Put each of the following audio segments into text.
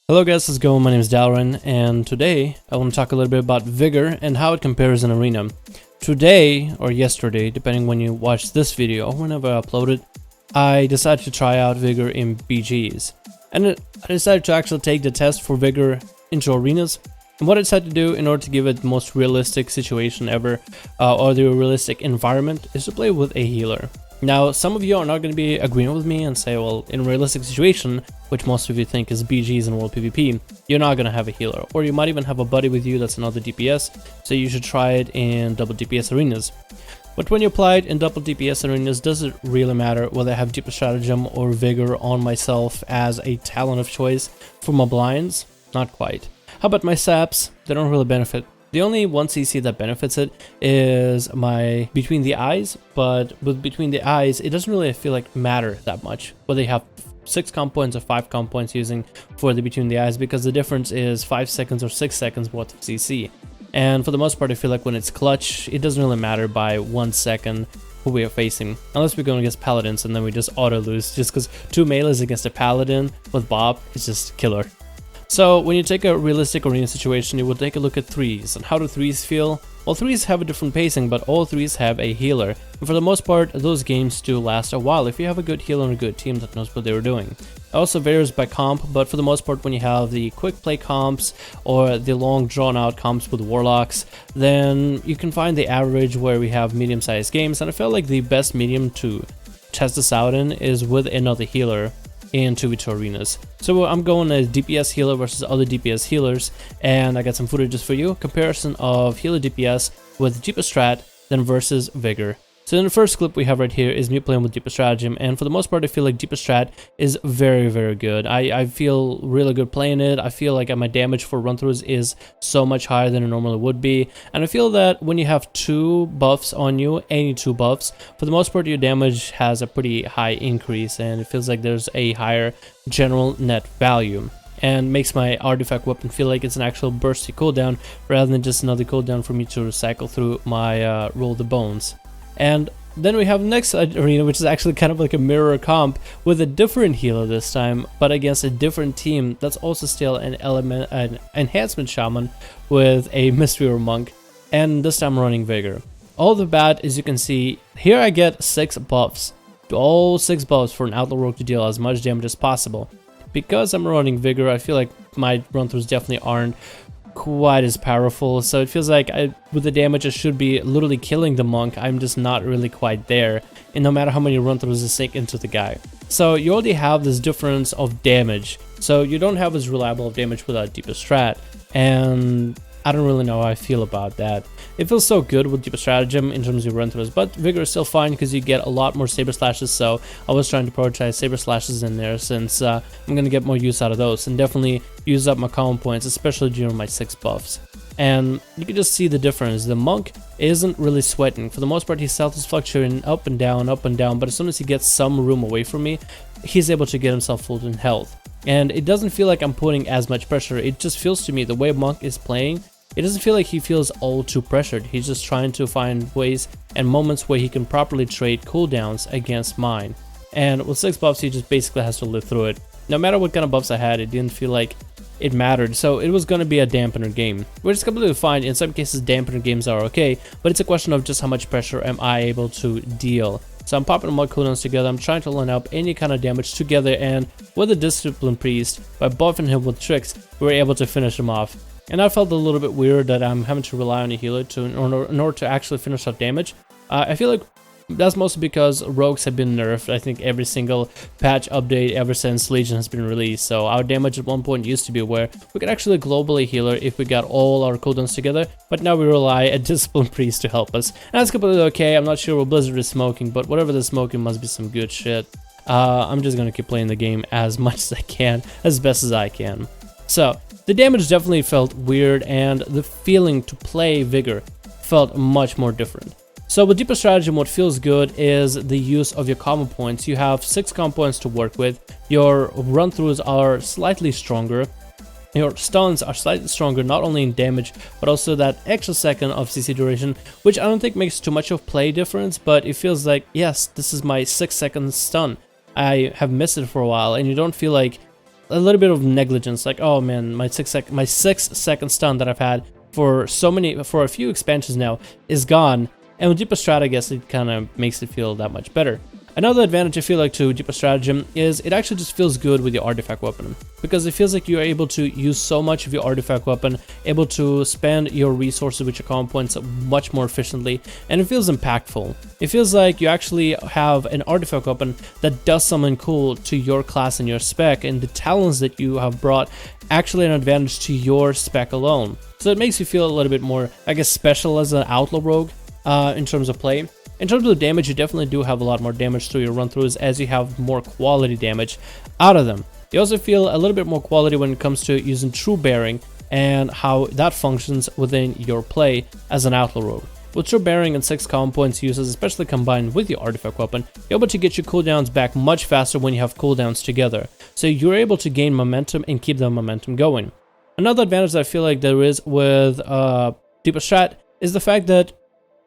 Hello guys, how's it going? My name is Dalrin, and today I want to talk a little bit about Vigor and how it compares in Arena. Today, or yesterday, depending when you watch this video or whenever I upload it, I decided to try out Vigor in BGs. And I decided to actually take the test for Vigor into arenas. And what I decided to do in order to give it the most realistic situation ever, or the realistic environment, is to play with a healer. Now, some of you are not going to be agreeing with me and say, well, in a realistic situation, which most of you think is BGs and World PvP, you're not going to have a healer. Or you might even have a buddy with you that's another DPS, so you should try it in double DPS arenas. But when you apply it in double DPS arenas, does it really matter whether I have Deeper Stratagem or Vigor on myself as a talent of choice for my blinds? Not quite. How about my saps? They don't really benefit. The only one CC that benefits it is my Between the Eyes, but with Between the Eyes, it doesn't really feel like matter that much whether you have 6 comp points or 5 comp points using for the Between the Eyes, because the difference is 5 seconds or 6 seconds worth of CC. And for the most part, I feel like when it's clutch, it doesn't really matter by 1 second who we are facing, unless we're going against paladins and then we just auto lose, just because 2 melees against a paladin with Bob is just killer. So when you take a realistic arena situation, you will take a look at 3s. And how do 3s feel? Well, 3s have a different pacing, but all 3s have a healer. And for the most part, those games do last a while if you have a good healer and a good team that knows what they were doing. It also varies by comp, but for the most part, when you have the quick play comps or the long drawn out comps with warlocks, then you can find the average where we have medium-sized games. And I felt like the best medium to test this out in is with another healer in 2v2 arenas. So I'm going as DPS healer versus other DPS healers, and I got some footages for you. Comparison of healer DPS with Deeper Strat then versus Vigor. So in the first clip we have right here is me playing with Deeper Stratagem, and for the most part I feel like Deeper Strat is very good. I feel really good playing it. I feel like my damage for run-throughs is so much higher than it normally would be, and I feel that when you have 2 buffs on you, any 2 buffs, for the most part your damage has a pretty high increase, and it feels like there's a higher general net value, and makes my artifact weapon feel like it's an actual bursty cooldown rather than just another cooldown for me to recycle through my roll the bones. And then we have next arena, which is actually kind of like a mirror comp with a different healer this time, but against a different team that's also still an enhancement shaman with a mystery or monk, and this time running Vigor. All the bat, as you can see here, I get 6 buffs. All 6 buffs for an Outlaw rogue to deal as much damage as possible. Because I'm running Vigor, I feel like my run-throughs definitely aren't quite as powerful, so it feels like with the damage I should be literally killing the monk. I'm just not really quite there, and no matter how many run-throughs I sink into the guy. So you already have this difference of damage, so you don't have as reliable of damage without Deeper Strat, and I don't really know how I feel about that. It feels so good with Deeper Stratagem in terms of run-throughs, but Vigor is still fine because you get a lot more Saber Slashes, so I was trying to prioritize Saber Slashes in there since I'm going to get more use out of those, and definitely use up my common points, especially during my 6 buffs. And you can just see the difference. The monk isn't really sweating. For the most part, his health is fluctuating up and down, but as soon as he gets some room away from me, he's able to get himself full in health. And it doesn't feel like I'm putting as much pressure. It just feels to me, the way Monk is playing, it doesn't feel like he feels all too pressured. He's just trying to find ways and moments where he can properly trade cooldowns against mine. And with 6 buffs, he just basically has to live through it. No matter what kind of buffs I had, it didn't feel like it mattered. So it was going to be a dampener game, which is completely fine. In some cases, dampener games are okay, but it's a question of just how much pressure am I able to deal. So I'm popping my cooldowns together, I'm trying to line up any kind of damage together, and with the Discipline Priest, by buffing him with tricks, we were able to finish him off. And I felt a little bit weird that I'm having to rely on a healer in order to actually finish off damage. I feel like that's mostly because rogues have been nerfed, I think, every single patch update ever since Legion has been released. So our damage at one point used to be where we could actually globally healer if we got all our cooldowns together, but now we rely on a Discipline Priest to help us. And that's completely okay. I'm not sure what Blizzard is smoking, but whatever they're smoking must be some good shit. I'm just gonna keep playing the game as much as I can, as best as I can. So the damage definitely felt weird, and the feeling to play Vigor felt much more different. So with Deeper Stratagem, what feels good is the use of your common points. You have 6 common points to work with, your run-throughs are slightly stronger, your stuns are slightly stronger, not only in damage, but also that extra second of CC duration, which I don't think makes too much of play difference, but it feels like, yes, this is my 6 second stun. I have missed it for a while, and you don't feel like a little bit of negligence, like, oh man, my 6-second stun that I've had for a few expansions now is gone. And with Deeper Strat, I guess it kind of makes it feel that much better. Another advantage I feel like to Deeper Stratagem is it actually just feels good with your artifact weapon, because it feels like you're able to use so much of your artifact weapon, able to spend your resources with your common points much more efficiently, and it feels impactful. It feels like you actually have an artifact weapon that does something cool to your class and your spec, and the talents that you have brought actually an advantage to your spec alone. So it makes you feel a little bit more, I guess, special as an Outlaw rogue in terms of play. In terms of damage, you definitely do have a lot more damage through your run-throughs as you have more quality damage out of them. You also feel a little bit more quality when it comes to using True Bearing and how that functions within your play as an Outlaw rogue. With True Bearing and 6 common points uses, especially combined with your artifact weapon, you're able to get your cooldowns back much faster when you have cooldowns together. So you're able to gain momentum and keep the momentum going. Another advantage that I feel like there is with Deeper Strat is the fact that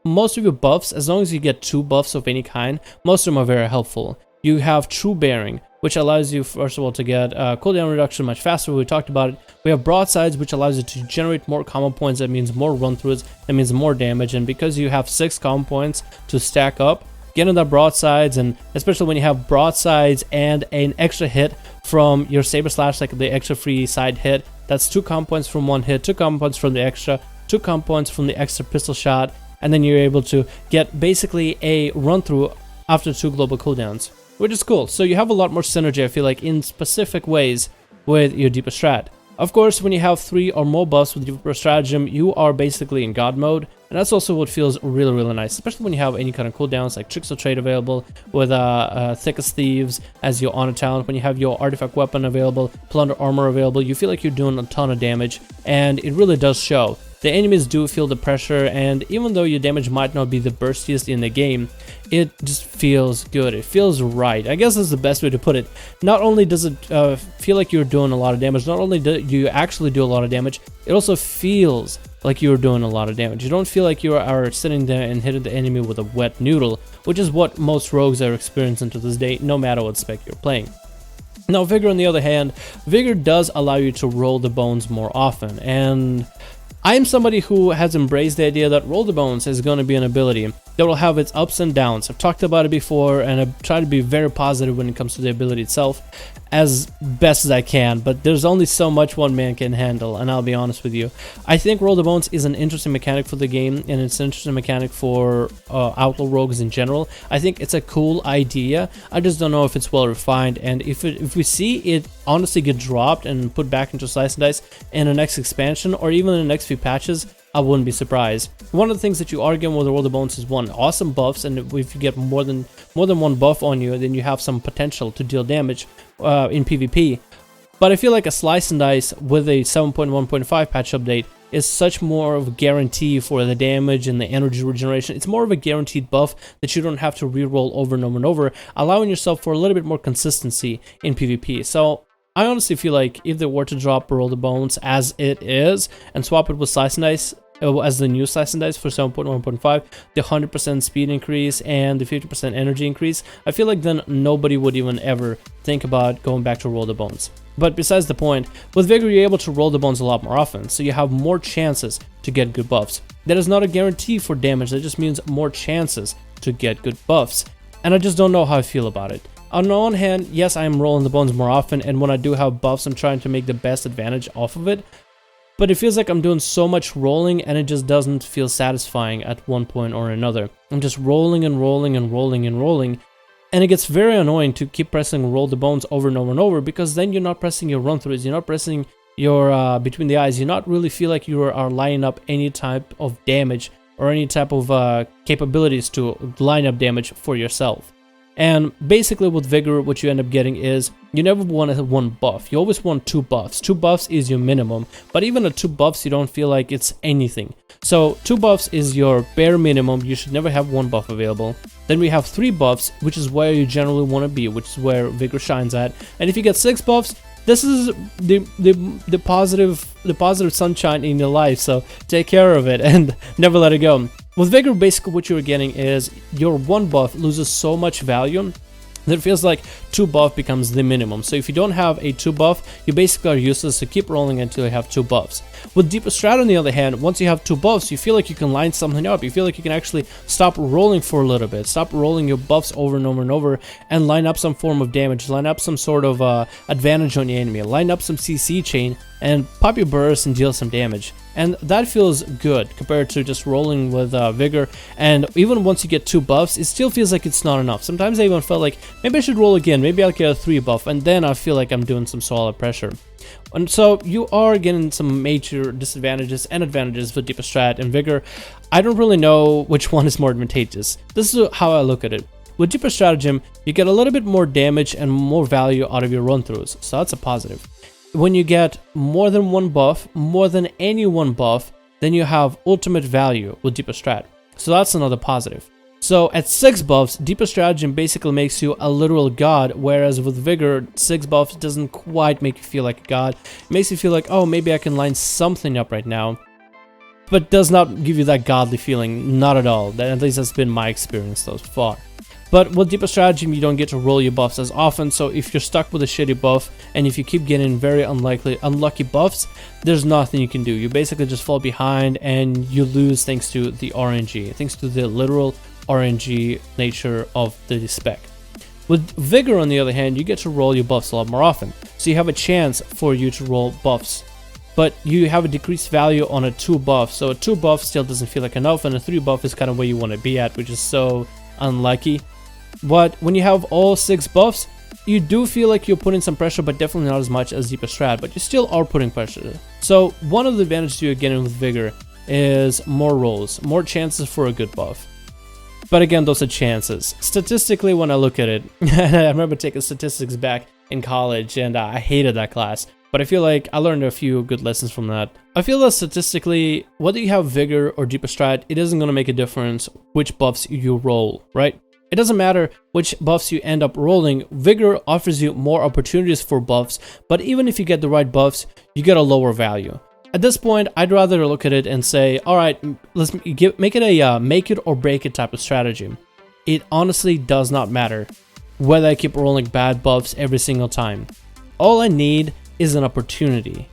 most of your buffs, as long as you get 2 buffs of any kind, most of them are very helpful. You have True Bearing, which allows you, first of all, to get cooldown reduction much faster. We talked about it. We have Broadsides, which allows you to generate more common points. That means more run-throughs. That means more damage. And because you have 6 common points to stack up, getting the Broadsides, and especially when you have Broadsides and an extra hit from your Saber Slash, like the extra free side hit, that's 2 common points from 1 hit, 2 common points from the extra, 2 common points from the extra pistol shot, and then you're able to get basically a run-through after 2 global cooldowns, which is cool. So you have a lot more synergy, I feel like, in specific ways with your Deeper Strat. Of course, when you have 3 or more buffs with Deeper Stratagem, you are basically in God mode, and that's also what feels really, really nice, especially when you have any kind of cooldowns like Tricks of Trade available, with Thick as Thieves as your honor talent. When you have your artifact weapon available, Plunder Armor available, you feel like you're doing a ton of damage, and it really does show. The enemies do feel the pressure, and even though your damage might not be the burstiest in the game, it just feels good. It feels right. I guess that's the best way to put it. Not only does it feel like you're doing a lot of damage, not only do you actually do a lot of damage, it also feels like you're doing a lot of damage. You don't feel like you are sitting there and hitting the enemy with a wet noodle, which is what most rogues are experiencing to this day, no matter what spec you're playing. Now, Vigor, on the other hand, Vigor does allow you to roll the bones more often, and I'm somebody who has embraced the idea that Roll the Bones is going to be an ability that will have its ups and downs. I've talked about it before, and I've tried to be very positive when it comes to the ability itself as best as I can, but there's only so much one man can handle, and I'll be honest with you. I think Roll the Bones is an interesting mechanic for the game, and it's an interesting mechanic for Outlaw rogues in general. I think it's a cool idea. I just don't know if it's well refined, and if we see it honestly get dropped and put back into Slice and Dice in the next expansion, or even in the next few patches, I wouldn't be surprised. One of the things that you are getting with the Roll the Bones is, one, awesome buffs, and if you get more than one buff on you, then you have some potential to deal damage in PvP. But I feel like a Slice and Dice with a 7.1.5 patch update is such more of a guarantee for the damage and the energy regeneration. It's more of a guaranteed buff that you don't have to reroll over and over and over, allowing yourself for a little bit more consistency in PvP. So I honestly feel like if they were to drop Roll the Bones as it is and swap it with Slice and Dice as the new Slice and Dice for 7.1.5, the 100% speed increase and the 50% energy increase, I feel like then nobody would even ever think about going back to Roll the Bones. But besides the point, with Vigor you're able to roll the bones a lot more often, so you have more chances to get good buffs. That is not a guarantee for damage, that just means more chances to get good buffs. And I just don't know how I feel about it. On the one hand, yes, I am rolling the bones more often, and when I do have buffs, I'm trying to make the best advantage off of it. But it feels like I'm doing so much rolling, and it just doesn't feel satisfying at one point or another. I'm just rolling and rolling and rolling and rolling, and it gets very annoying to keep pressing Roll the Bones over and over and over, because then you're not pressing your run-throughs, you're not pressing your between the eyes, you not really feel like you are lining up any type of damage or any type of capabilities to line up damage for yourself. And basically with Vigor, what you end up getting is you never want one buff. You always want 2 buffs. 2 buffs is your minimum. But even at 2 buffs, you don't feel like it's anything. So 2 buffs is your bare minimum. You should never have 1 buff available. Then we have 3 buffs, which is where you generally want to be, which is where Vigor shines at. And if you get 6 buffs, this is the positive sunshine in your life. So take care of it and never let it go. With Vigor, basically what you're getting is your 1 buff loses so much value Then it feels like 2 buff becomes the minimum. So if you don't have a 2 buff, you basically are useless, so keep rolling until you have 2 buffs. With Deeper Strat on the other hand, once you have 2 buffs, you feel like you can line something up. You feel like you can actually stop rolling for a little bit, stop rolling your buffs over and over and over, and line up some form of damage, line up some sort of advantage on the enemy, line up some CC chain, and pop your burst and deal some damage. And that feels good compared to just rolling with Vigor. And even once you get 2 buffs, it still feels like it's not enough. Sometimes I even felt like maybe I should roll again, maybe I'll get a 3 buff, and then I feel like I'm doing some solid pressure. And so you are getting some major disadvantages and advantages with Deeper Strat and Vigor. I don't really know which one is more advantageous. This is how I look at it. With Deeper Stratagem, you get a little bit more damage and more value out of your run-throughs, so that's a positive. When you get more than 1 buff, more than any 1 buff, then you have ultimate value with Deeper Strat. So that's another positive. So at 6 buffs, Deeper Stratagem basically makes you a literal god, whereas with Vigor, 6 buffs doesn't quite make you feel like a god. It makes you feel like, oh, maybe I can line something up right now, but does not give you that godly feeling, not at all. That, at least that's been my experience thus far. But with Deeper Stratagem, you don't get to roll your buffs as often, so if you're stuck with a shitty buff, and if you keep getting very unlucky buffs, there's nothing you can do. You basically just fall behind, and you lose thanks to the RNG, thanks to the literal RNG nature of the spec. With Vigor, on the other hand, you get to roll your buffs a lot more often, so you have a chance for you to roll buffs. But you have a decreased value on a 2 buff, so a 2 buff still doesn't feel like enough, and a 3 buff is kind of where you want to be at, which is so unlucky. But when you have all 6 buffs, you do feel like you're putting some pressure, but definitely not as much as Deeper Strat, but you still are putting pressure. So one of the advantages you're getting with Vigor is more rolls, more chances for a good buff. But again, those are chances. Statistically, when I look at it, I remember taking statistics back in college, and I hated that class. But I feel like I learned a few good lessons from that. I feel that statistically, whether you have Vigor or Deeper Strat, it isn't going to make a difference which buffs you roll, right? It doesn't matter which buffs you end up rolling. Vigor offers you more opportunities for buffs, but even if you get the right buffs, you get a lower value. At this point, I'd rather look at it and say, alright, let's make it a make it or break it type of strategy. It honestly does not matter whether I keep rolling bad buffs every single time. All I need is an opportunity.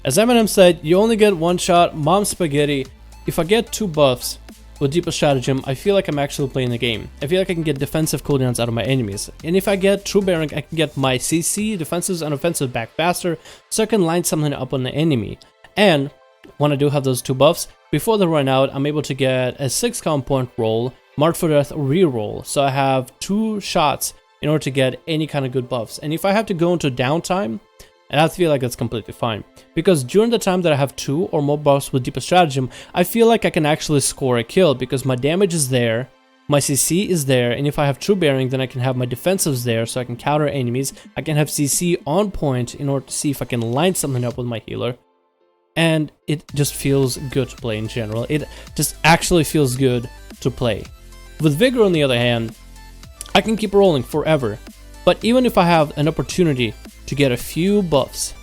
As Eminem said, you only get 1 shot, mom spaghetti. If I get 2 buffs with Deeper Stratagem, I feel like I'm actually playing the game. I feel like I can get defensive cooldowns out of my enemies. And if I get True Bearing, I can get my CC, defensives and offensive back faster, so I can line something up on the enemy. And when I do have those 2 buffs, before they run out, I'm able to get a 6 comp point roll, Mark for Death reroll. So I have 2 shots in order to get any kind of good buffs. And if I have to go into downtime, and I feel like that's completely fine. Because during the time that I have 2 or more buffs with Deeper Stratagem, I feel like I can actually score a kill because my damage is there, my CC is there, and if I have True Bearing, then I can have my defensives there so I can counter enemies. I can have CC on point in order to see if I can line something up with my healer. And it just feels good to play in general. It just actually feels good to play. With Vigor, on the other hand, I can keep rolling forever. But even if I have an opportunity to get a few buffs,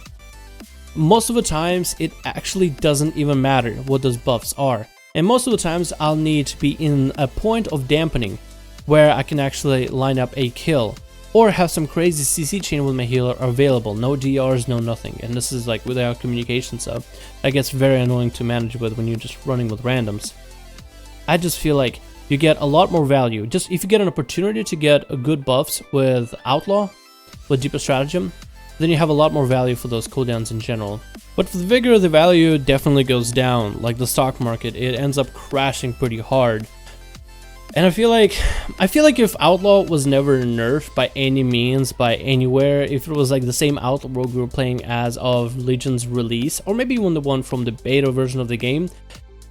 most of the times it actually doesn't even matter what those buffs are. And most of the times I'll need to be in a point of dampening where I can actually line up a kill or have some crazy CC chain with my healer available. No DRs, no nothing. And this is like without communication, so that gets very annoying to manage with when you're just running with randoms. I just feel like you get a lot more value. Just if you get an opportunity to get a good buffs with Outlaw, with Deeper Stratagem, then you have a lot more value for those cooldowns in general. But with Vigor, the value definitely goes down. Like the stock market, it ends up crashing pretty hard. And I feel like if Outlaw was never nerfed by any means, by anywhere, if it was like the same Outlaw we were playing as of Legion's release, or maybe even the one from the beta version of the game,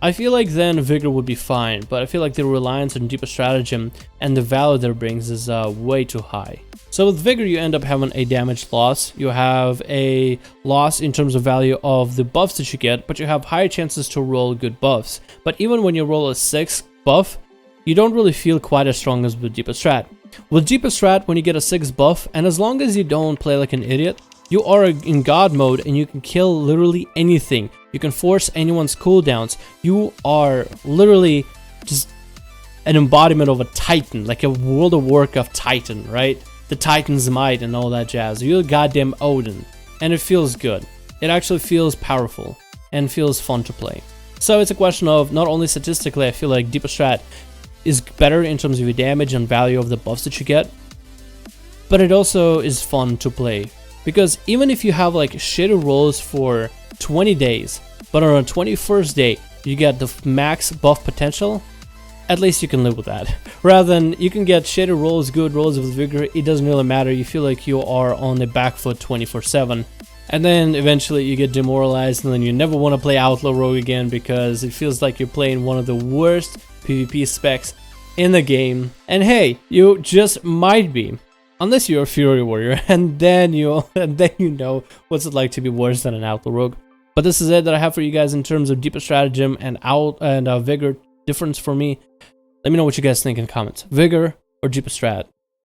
I feel like then Vigor would be fine, but I feel like the reliance on Deeper Stratagem and the value that it brings is way too high. So with Vigor, you end up having a damage loss, you have a loss in terms of value of the buffs that you get, but you have higher chances to roll good buffs. But even when you roll a 6 buff, you don't really feel quite as strong as with Deeper Strat. With Deeper Strat, when you get a 6 buff, and as long as you don't play like an idiot, you are in god mode and you can kill literally anything. You can force anyone's cooldowns. You are literally just an embodiment of a titan, like a World of Warcraft titan, right? the Titan's Might and all that jazz. You're goddamn Odin, and it feels good. It actually feels powerful and feels fun to play. So it's a question of not only statistically, I feel like Deeper Strat is better in terms of your damage and value of the buffs that you get, but it also is fun to play. Because even if you have like shitty rolls for 20 days, but on the 21st day you get the max buff potential, at least you can live with that. Rather than you can get shitty rolls, good rolls with Vigor, it doesn't really matter. You feel like you are on the back foot 24/7. And then eventually you get demoralized and then you never want to play Outlaw Rogue again because it feels like you're playing one of the worst PvP specs in the game. And hey, you just might be. Unless you're a Fury Warrior, and then you know what's it like to be worse than an Outlaw Rogue. But this is it that I have for you guys in terms of Deeper Stratagem and Vigor difference for me. Let me know what you guys think in comments. Vigor or Deeper Strat?